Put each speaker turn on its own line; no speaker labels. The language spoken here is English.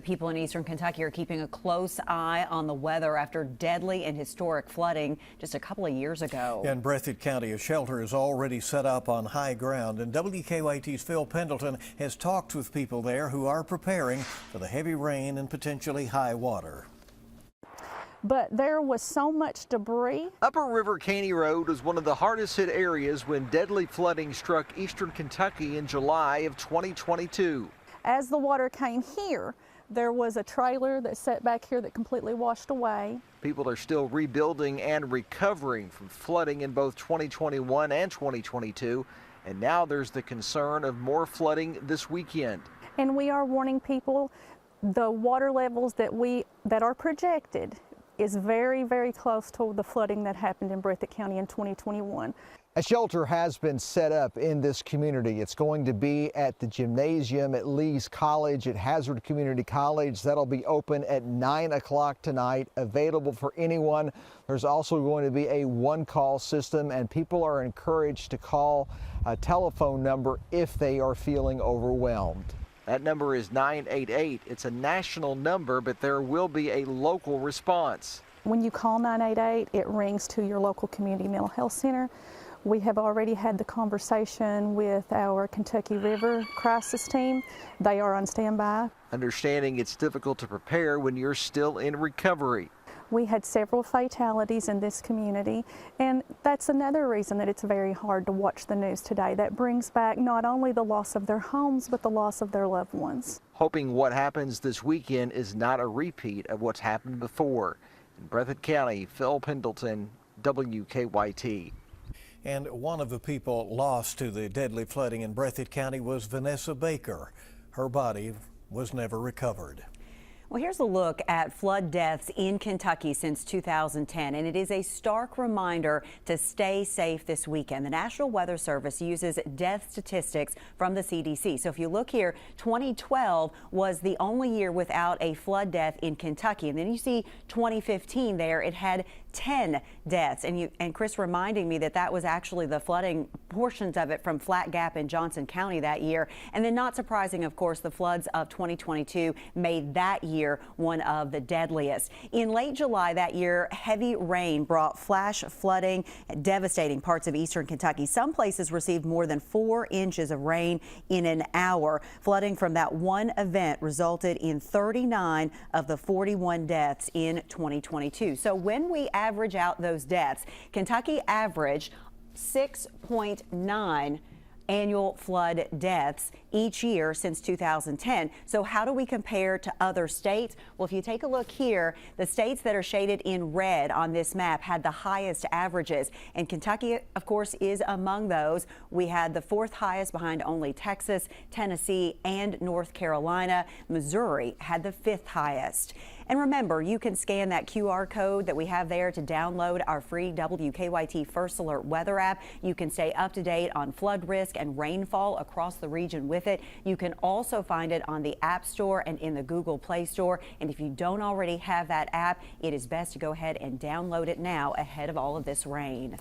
People in eastern Kentucky are keeping a close eye on the weather after deadly and historic flooding just a couple of years ago.
In Breathitt County, a shelter is already set up on high ground, and WKYT's Phil Pendleton has talked with people there who are preparing for the heavy rain and potentially high water.
But there was so much debris.
Upper River Caney Road was one of the hardest hit areas when deadly flooding struck eastern Kentucky in July of 2022.
As the water came here, there was a trailer that sat back here that completely washed away.
People are still rebuilding and recovering from flooding in both 2021 and 2022. And now there's the concern of more flooding this weekend.
And we are warning people, the water levels that are projected is very, very close to the flooding that happened in Breathitt County in 2021.
A shelter has been set up in this community. It's going to be at the gymnasium at Lee's College at Hazard Community College. That'll be open at 9 o'clock tonight, available for anyone. There's also going to be a one-call system, and people are encouraged to call a telephone number if they are feeling overwhelmed. That number is 988. It's a national number, but there will be a local response.
When you call 988, it rings to your local community mental health center. We have already had the conversation with our Kentucky River crisis team. They are on standby.
Understanding it's difficult to prepare when you're still in recovery.
We had several fatalities in this community, and that's another reason that it's very hard to watch the news today. That brings back not only the loss of their homes, but the loss of their loved ones.
Hoping what happens this weekend is not a repeat of what's happened before. In Breathitt County, Phil Pendleton, WKYT.
And one of the people lost to the deadly flooding in Breathitt County was Vanessa Baker. Her body was never recovered.
Well, here's a look at flood deaths in Kentucky since 2010, and it is a stark reminder to stay safe this weekend. The National Weather Service uses death statistics from the CDC. So if you look here, 2012 was the only year without a flood death in Kentucky. And then you see 2015 there, it had 10 deaths. And Chris reminding me that that was actually the flooding portions of it from Flat Gap in Johnson County that year. And then not surprising, of course, the floods of 2022 made that year one of the deadliest. In late July that year, heavy rain brought flash flooding, devastating parts of eastern Kentucky. Some places received more than 4 inches of rain in an hour. Flooding from that one event resulted in 39 of the 41 deaths in 2022. So when we average out those deaths, Kentucky averaged 6.9 annual flood deaths each year since 2010. So how do we compare to other states? Well, if you take a look here, the states that are shaded in red on this map had the highest averages, and Kentucky, of course, is among those. We had the 4th highest behind only Texas, Tennessee, and North Carolina. Missouri had the 5th highest. And remember, you can scan that QR code that we have there to download our free WKYT First Alert weather app. You can stay up to date on flood risk and rainfall across the region with it. You can also find it on the App Store and in the Google Play Store. And if you don't already have that app, it is best to go ahead and download it now ahead of all of this rain.